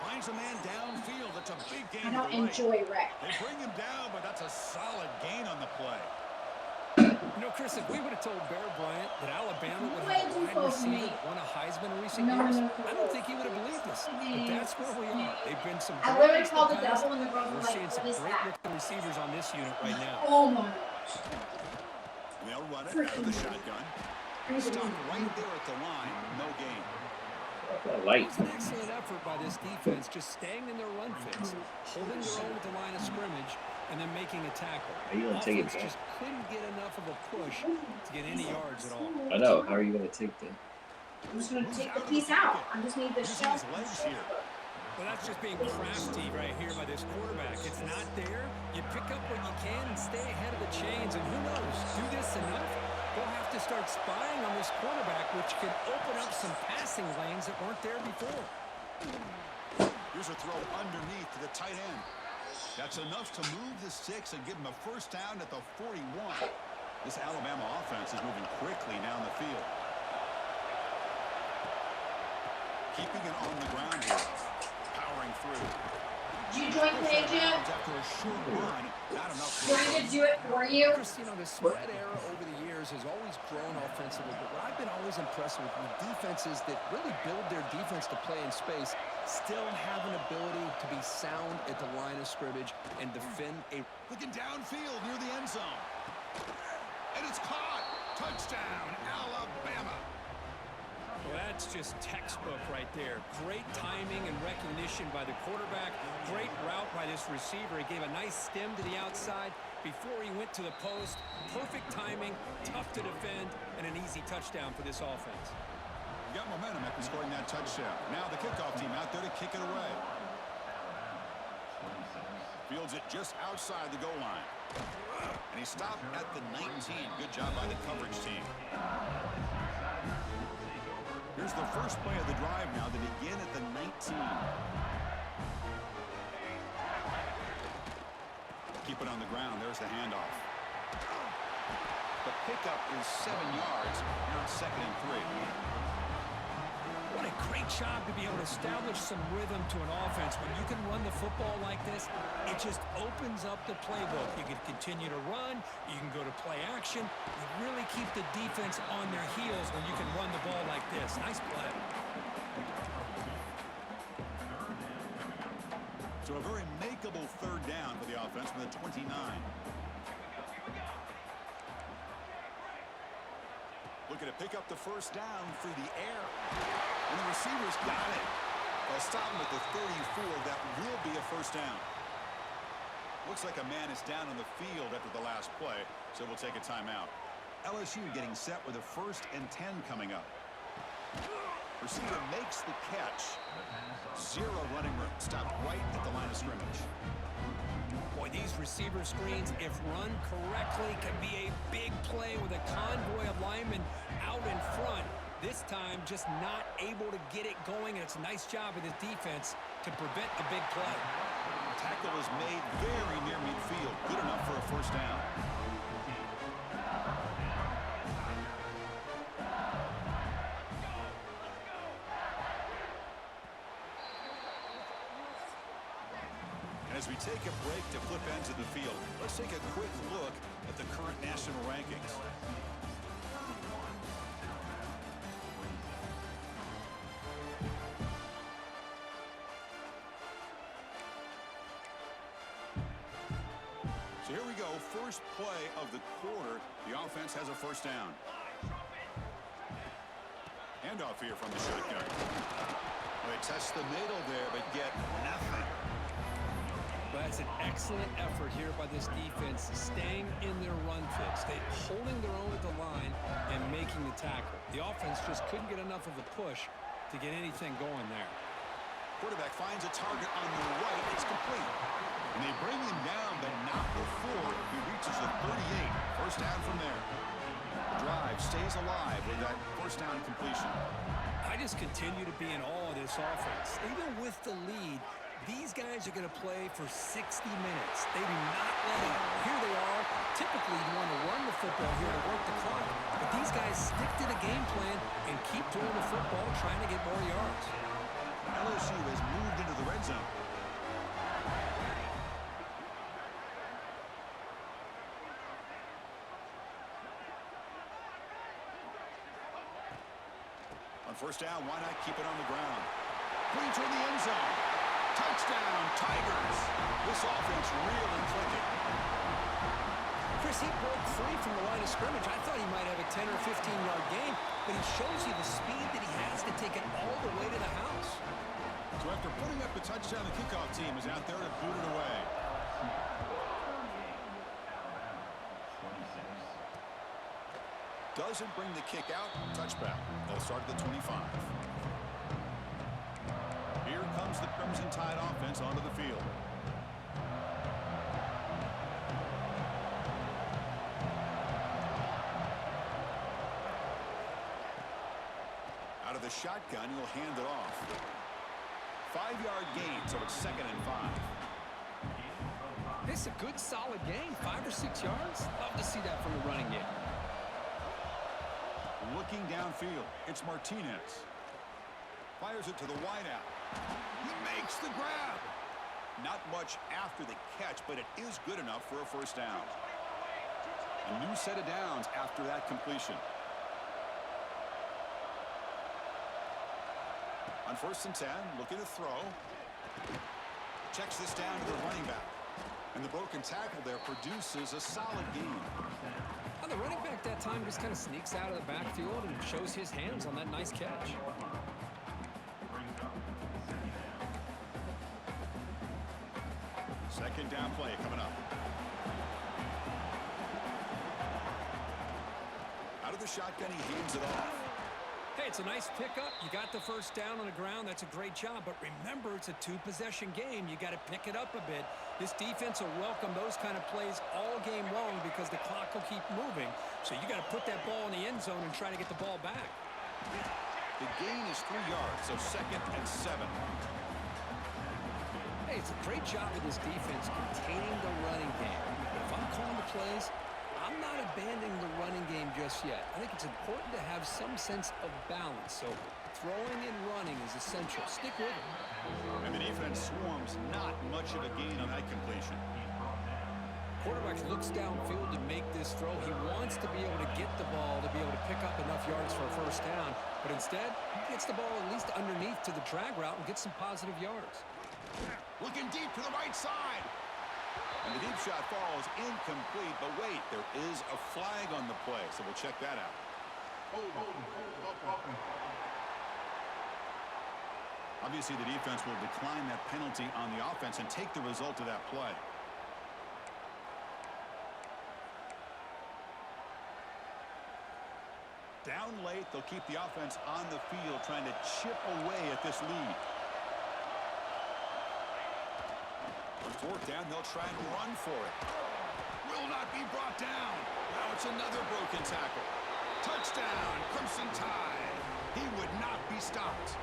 Finds a man downfield. That's a big gain. I to don't the right. enjoy wreck. They bring him down, but that's a solid gain on the play. You know, Chris, if we would have told Bear Bryant that Alabama would Way have a too wide close to receiver me. that won a Heisman in recent No, years, no, I don't think he would have believed us. But that's where we are. They've been some I great literally in the called the past. double and the girls were We're like, seeing what some is great that? looking receivers on this unit right now. Oh my gosh. And they'll run it out of the shotgun. Stopped right there at the line. No gain. It was an excellent effort by this defense, just staying in their run fits, holding their own at the line of scrimmage, and then making a tackle. Are you gonna take it Offense back? just couldn't get enough of a push to get any yards at all. I know. How are you gonna take that? I'm just going to take the piece out. I just need the Using shell. his legs here. Well, that's just being crafty right here by this quarterback. It's not there. You pick up what you can and stay ahead of the chains. And who knows, do this enough, they'll have to start spying on this quarterback, which can open up some passing lanes that weren't there before. Here's a throw underneath to the tight end. That's enough to move the sticks and give him a first down at the 41. This Alabama offense is moving quickly down the field. Keeping it on the ground here. Powering through. Did you join Paige yet? After a short run, not enough. Do I need to do it for you? Chris, you know, the spread era over the years has always grown offensively, but what I've been always impressed with defenses that really build their defense to play in space still have an ability to be sound at the line of scrimmage and defend a... Looking downfield near the end zone. And it's caught. Touchdown, Alabama. Well, that's just textbook right there. Great timing and recognition by the quarterback. Great route by this receiver. He gave a nice stem to the outside before he went to the post. Perfect timing, tough to defend, and an easy touchdown for this offense. You got momentum after scoring that touchdown. Now the kickoff team out there to kick it away. Fields it just outside the goal line. And he stopped at the 19. Good job by the coverage team. Here's the first play of the drive now to begin at the 19. Keep it on the ground. There's the handoff. The pickup is 7 yards. Now it's 2nd and 3. What a great job to be able to establish some rhythm to an offense. When you can run the football like this, it just opens up the playbook. You can continue to run. You can go to play action. You really keep the defense on their heels when you can run the ball like this. Nice play. So a very makeable 3rd down for the offense with a 29. Looking to pick up the first down through the air. And the receivers got it. They'll stop him at the 34. That will be a first down. Looks like a man is down on the field after the last play, so we'll take a timeout. LSU getting set with a 1st and 10 coming up. Receiver makes the catch. 0 running room. Stopped right at the line of scrimmage. Boy, these receiver screens, if run correctly, can be a big play with a convoy of linemen out in front. This time, just not able to get it going, and it's a nice job of the defense to prevent a big play. Tackle is made very near midfield. Good enough for a first down. And as we take a break to flip ends of the field, let's take a quick look at the current national rankings. So here we go. First play of the quarter. The offense has a first down. Handoff here from the shotgun. Well, they test the middle there, but get nothing. But that's an excellent effort here by this defense, staying in their run fits. They're holding their own at the line and making the tackle. The offense just couldn't get enough of a push to get anything going there. Quarterback finds a target on the right. It's complete. And they bring him down, but not before he reaches the 38. First down from there. The drive stays alive with that first down completion. I just continue to be in awe of this offense. Even with the lead, these guys are going to play for 60 minutes. They do not let up. Here they are. Typically, you want to run the football here to work the clock. But these guys stick to the game plan and keep throwing the football, trying to get more yards. LSU has moved into the red zone. On first down, why not keep it on the ground? Putting toward the end zone. Touchdown, Tigers. This offense real and clicking. Chris, he broke free from the line of scrimmage. I thought he might have a 10 or 15-yard gain, but he shows you the speed that he has to take it all the way to the house. So after putting up the touchdown, the kickoff team is out there to boot it away. Doesn't bring the kick out. Touchback. They'll start at the 25. Here comes the Crimson Tide offense onto the field. Out of the shotgun, he'll hand it off. 5-yard gain, so it's 2nd and 5. This is a good, solid gain. 5 or 6 yards. Love to see that from the running game. Looking downfield, it's Martinez. Fires it to the wideout. He makes the grab. Not much after the catch, but it is good enough for a first down. A new set of downs after that completion. On 1st and 10, looking to throw. Checks this down to the running back. And the broken tackle there produces a solid gain. Well, the running back that time just kind of sneaks out of the backfield and shows his hands on that nice catch. Second down play coming up. Out of the shotgun, he hands it off. Hey, it's a nice pickup. You got the first down on the ground. That's a great job. But remember, it's a 2-possession game. You got to pick it up a bit. This defense will welcome those kind of plays all game long because the clock will keep moving. So you got to put that ball in the end zone and try to get the ball back. The gain is 3 yards, so 2nd and 7. Hey, it's a great job with this defense containing the running game. But if I'm calling the plays, I'm not abandoning the running game just yet. I think it's important to have some sense of balance. So throwing and running is essential. Stick with it. And the defense swarms, not much of a gain on that completion. Quarterback looks downfield to make this throw. He wants to be able to get the ball to be able to pick up enough yards for a first down. But instead, he gets the ball at least underneath to the drag route and gets some positive yards. Looking deep to the right side. And the deep shot falls incomplete. But wait, there is a flag on the play, so we'll check that out. Obviously, the defense will decline that penalty on the offense and take the result of that play. Down late, they'll keep the offense on the field, trying to chip away at this lead. On 4th down, they'll try and run for it. Will not be brought down. Now it's another broken tackle. Touchdown, Crimson Tide. He would not be stopped.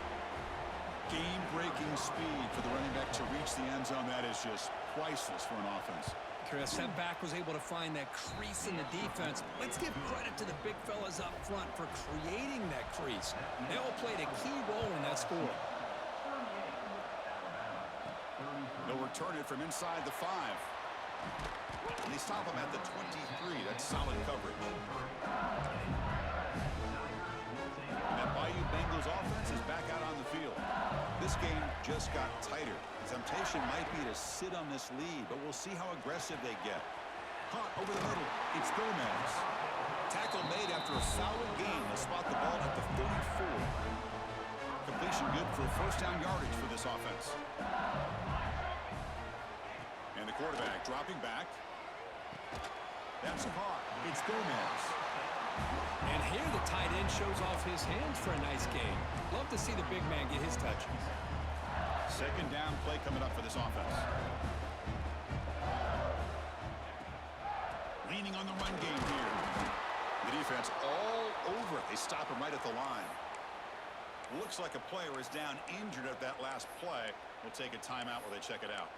Game-breaking speed for the running back to reach the end zone. That is just priceless for an offense. Chris, that back was able to find that crease in the defense. Let's give credit to the big fellas up front for creating that crease. They all played a key role in that score. They'll return it from inside the 5. And they stop him at the 23. That's solid coverage. That Bayou Bengals offense is back out on the field. This game just got tighter. The temptation might be to sit on this lead, but we'll see how aggressive they get. Caught over the middle. It's Gomez. Tackle made after a solid gain. They'll spot the ball at the 34. Completion good for first down yardage for this offense. And the quarterback dropping back. That's caught. It's Gomez. And here the tight end shows off his hands for a nice gain. Love to see the big man get his touches. Second down play coming up for this offense. Leaning on the run game here. The defense all over it. They stop him right at the line. Looks like a player is down injured at that last play. We'll take a timeout while they check it out.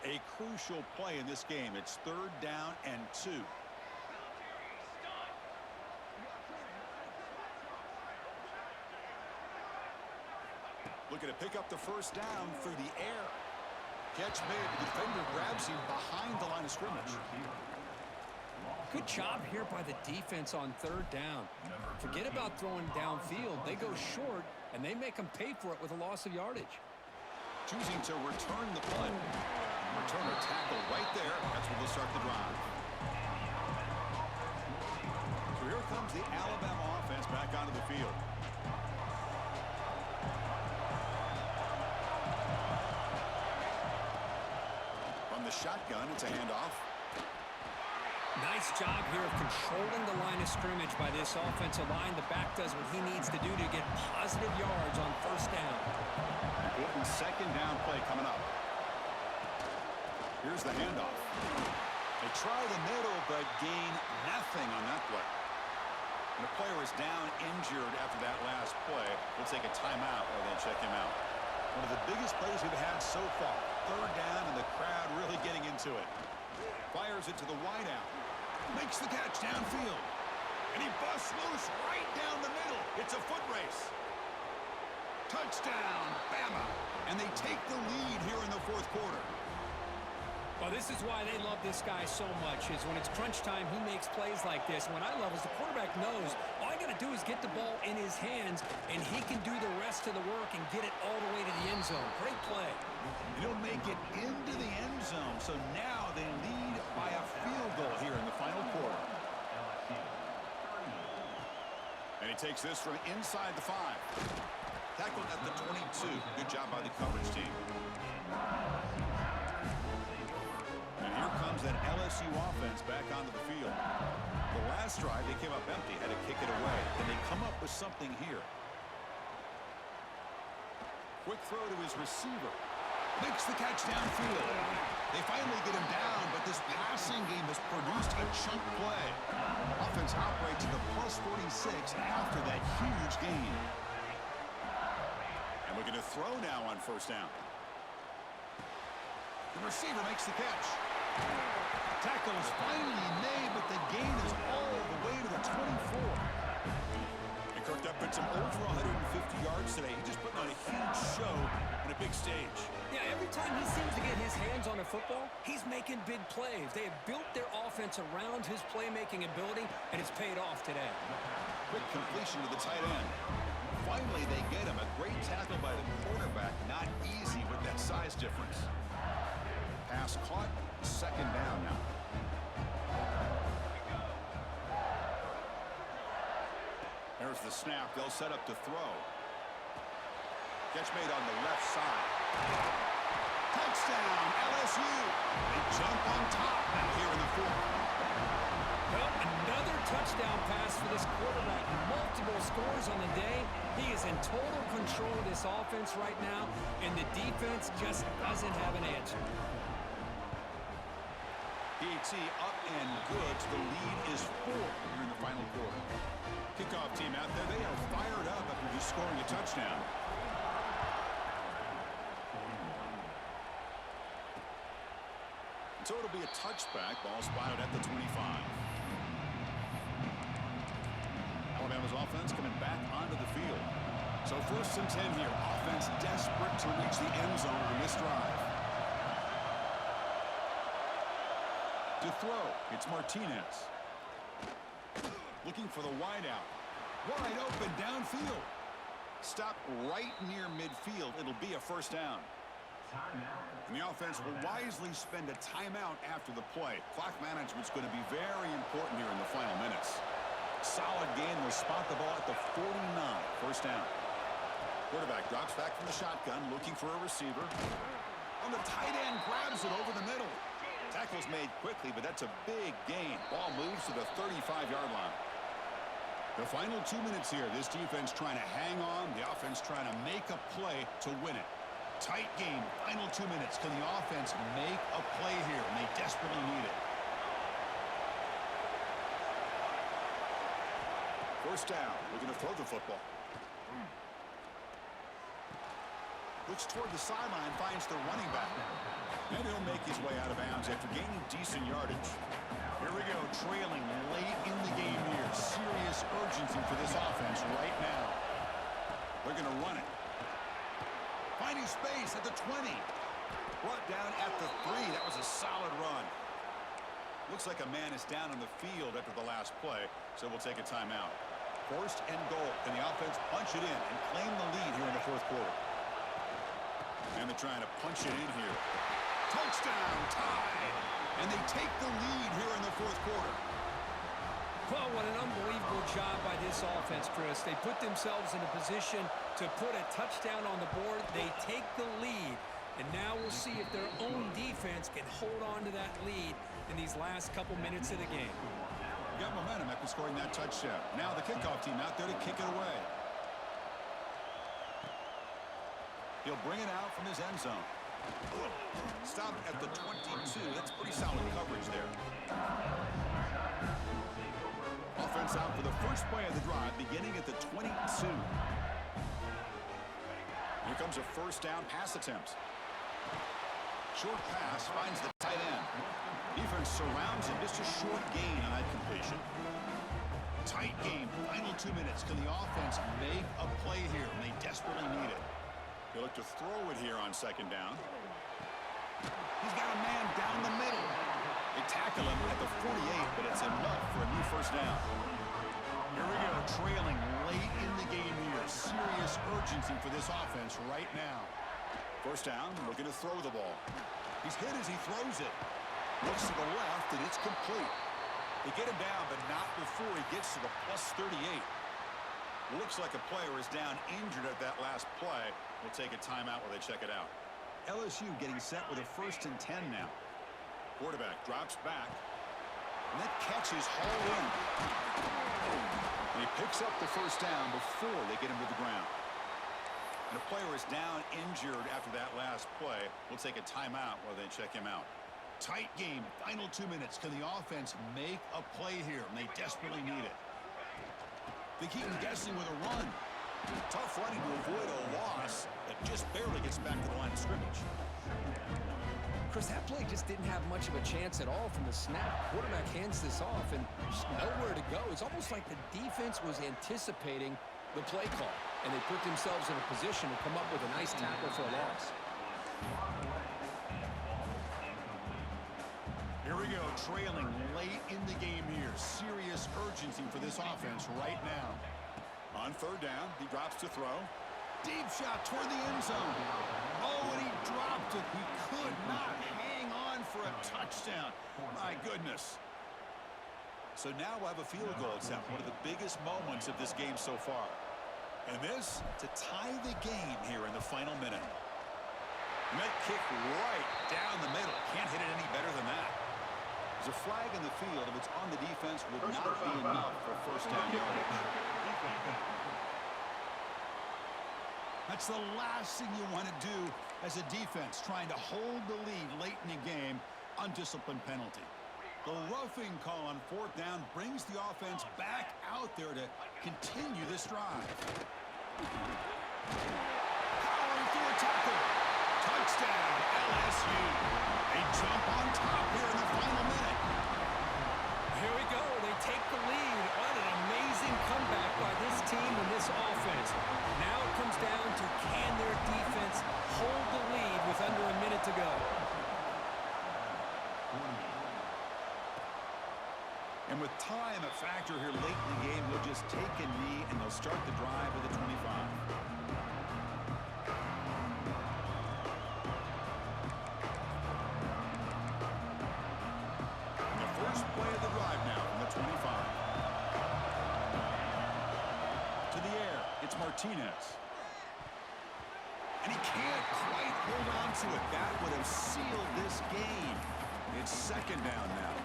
A crucial play in this game. It's 3rd down and 2. Looking to pick up the first down through the air. Catch made. The defender grabs him behind the line of scrimmage. Good job here by the defense on third down. Forget about throwing downfield. They go short, and they make them pay for it with a loss of yardage. Choosing to return the punt. Return or tackle right there. That's where they'll start the drive. So here comes the Alabama offense back onto the field. From the shotgun, it's a handoff. Nice job here of controlling the line of scrimmage by this offensive line. The back does what he needs to do to get positive yards on first down. Important second down play coming up. Here's the handoff. They try the middle, but gain nothing on that play. And the player is down injured after that last play. We'll take a timeout or they'll check him out. One of the biggest plays we've had so far. Third down and the crowd really getting into it. Fires it to the wideout. Makes the catch downfield. And he busts loose right down the middle. It's a foot race. Touchdown, Bama. And they take the lead here in the fourth quarter. Well, this is why they love this guy so much, is when it's crunch time, he makes plays like this. What I love is the quarterback knows all I got to do is get the ball in his hands, and he can do the rest of the work and get it all the way to the end zone. Great play. He'll make it into the end zone, so now they lead by a field goal here in the final quarter. And he takes this from inside the 5. Tackled at the 22. Good job by the coverage team. And here comes that LSU offense back onto the field. The last drive, they came up empty, had to kick it away. And they come up with something here. Quick throw to his receiver. Makes the catch downfield. They finally get him down, but this passing game has produced a chunk play. Offense operates to the plus 46 after that huge gain. And we're going to throw now on first down. The receiver makes the catch. Tackle is finally made, but the gain is all the way to the 24. And Kirk puts him over 150 yards today. He's just putting on a huge show on a big stage. Yeah, every time he seems to get his hands on a football, he's making big plays. They have built their offense around his playmaking ability, and it's paid off today. Quick completion to the tight end. Finally, they get him. A great tackle by the quarterback. Not easy with that size difference. Pass caught. Second down now. There's the snap. They'll set up to throw. Catch made on the left side. Touchdown, LSU. They jump on top now here in the fourth. Well, another touchdown pass for this quarterback. Multiple scores on the day. He is in total control of this offense right now, and the defense just doesn't have an answer. PAT up and good. The lead is 4 here in the final quarter. Kickoff team out there. They are fired up after just scoring a touchdown. So it'll be a touchback. Ball spotted at the 25. Alabama's offense coming back onto the field. So 1st and 10 here. Offense desperate to reach the end zone on this drive. To throw, it's Martinez. Looking for the wideout. Wide open downfield. Stop right near midfield. It'll be a first down. And the offense will wisely spend a timeout after the play. Clock management's going to be very important here in the final minutes. Solid game. They'll spot the ball at the 49. First down. Quarterback drops back from the shotgun, looking for a receiver. On the tight end, grabs it over the middle. Tackle's made quickly, but that's a big gain. Ball moves to the 35-yard line. The final 2 minutes here. This defense trying to hang on. The offense trying to make a play to win it. Tight game. Final 2 minutes. Can the offense make a play here? And they desperately need it. First down. We're going to throw the football. Looks toward the sideline, finds the running back. And he'll make his way out of bounds after gaining decent yardage. Here we go, trailing late in the game here. Serious urgency for this offense right now. They're going to run it. Looks like a man is down on the field after the last play, so we'll take a timeout. First and goal. Can the offense punch it in and claim the lead here in the fourth quarter? And they're trying to punch it in here. Touchdown, tied. And they take the lead here in the fourth quarter. Well, what an unbelievable job by this offense, Chris. They put themselves in a position to put a touchdown on the board. They take the lead. And now we'll see if their own defense can hold on to that lead in these last couple minutes of the game. Got momentum after scoring that touchdown. Now the kickoff team out there to kick it away. He'll bring it out from his end zone. Stop at the 22. That's pretty solid coverage there. Offense out for the first play of the drive, beginning at the 22. Here comes a first down pass attempt. Short pass finds the tight end. Defense surrounds him. Just a short gain on that completion. Tight game. Final 2 minutes. Can the offense make a play here? And they desperately need it. They look to throw it here on second down. He's got a man down the middle. They tackle him at the 48, but it's enough for a new first down. Here we go. Trailing late in the game here. Serious urgency for this offense right now. First down, looking to throw the ball. He's hit as he throws it. Looks to the left, and it's complete. They get him down, but not before he gets to the plus 38. Looks like a player is down injured at that last play. We'll take a timeout while they check it out. LSU getting set with a 1st and 10 now. Quarterback drops back. And that catch is hauled in. And he picks up the first down before they get him to the ground. And the player is down injured after that last play. We'll take a timeout while they check him out. Tight game. Final 2 minutes. Can the offense make a play here? And they desperately need it. They keep him guessing with a run. Tough running to avoid a loss that just barely gets back to the line of scrimmage. Chris, that play just didn't have much of a chance at all from the snap. Quarterback hands this off and just nowhere to go. It's almost like the defense was anticipating the play call, and they put themselves in a position to come up with a nice tackle for a loss. Here we go, trailing late in the game here. Serious urgency for this offense right now. On third down, he drops to throw. Deep shot toward the end zone. Oh, and he dropped it. He could not hang on for a touchdown. My goodness. So now we'll have a field goal attempt, one of the biggest moments of this game so far. And this to tie the game here in the final minute. And that kick right down the middle. Can't hit it any better than that. There's a flag in the field. If it's on the defense, would not be enough for first down yardage. That's the last thing you want to do as a defense, trying to hold the lead late in the game. Undisciplined penalty. The roughing call on fourth down brings the offense back out there to continue this drive. Powering through a tackle. Touchdown, LSU. They jump on top here in the final minute. Here we go. They take the lead. What an amazing comeback by this team and this offense. Now it comes down to can their defense hold the lead with under a minute to go. And with time a factor here late in the game, they'll just take a knee and they'll start the drive with a 25. And the first play of the drive now from the 25. To the air, it's Martinez. And he can't quite hold on to it. That would have sealed this game. It's second down now.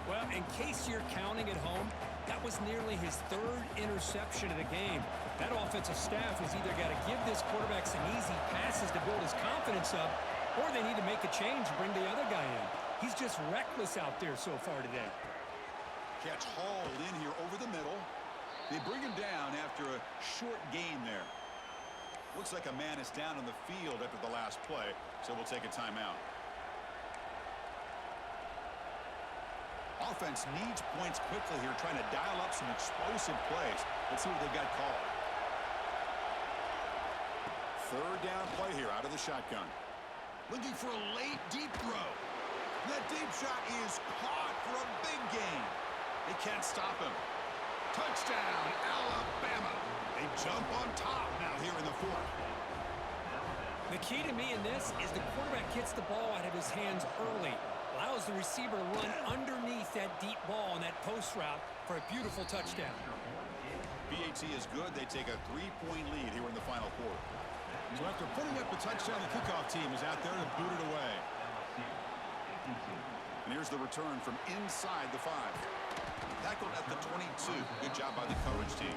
Well, in case you're counting at home, that was nearly his third interception of the game. That offensive staff has either got to give this quarterback some easy passes to build his confidence up, or they need to make a change and bring the other guy in. He's just reckless out there so far today. Catch hauled in here over the middle. They bring him down after a short gain there. Looks like a man is down on the field after the last play, so we'll take a timeout. Offense needs points quickly here, trying to dial up some explosive plays. Let's see what they've got called. Third down play here out of the shotgun. Looking for a late deep throw. That deep shot is caught for a big gain. They can't stop him. Touchdown, Alabama. They jump on top now here in the fourth. The key to me in this is the quarterback gets the ball out of his hands early, allows the receiver to run underneath that deep ball on that post route for a beautiful touchdown. BAT is good. They take a 3-point lead here in the final quarter. So after putting up the touchdown, the kickoff team is out there to boot it away. And here's the return from inside the 5. Tackled at the 22. Good job by the coverage team.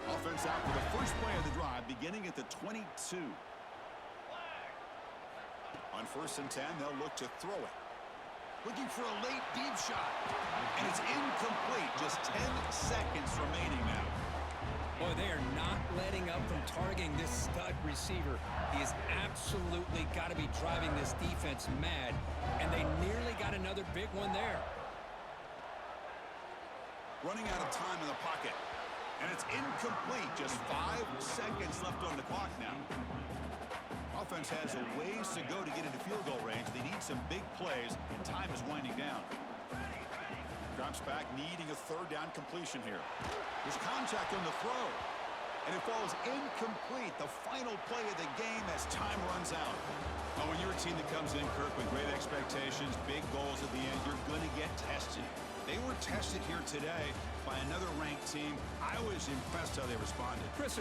Offense out for the first play of the drive, beginning at the 22. On 1st and 10, they'll look to throw it. Looking for a late deep shot. And it's incomplete. Just 10 seconds remaining now. Boy, they are not letting up from targeting this stud receiver. He has absolutely got to be driving this defense mad. And they nearly got another big one there. Running out of time in the pocket. And it's incomplete. Just 5 seconds left on the clock now. Offense has a ways to go to get into field goal range. They need some big plays, and time is winding down. Drops back, needing a 3rd down completion here. There's contact on the throw, and it falls incomplete. The final play of the game as time runs out. Well, when you're a team that comes in, Kirk, with great expectations, big goals at the end, you're going to get tested. They were tested here today by another ranked team. I was impressed how they responded. Chris,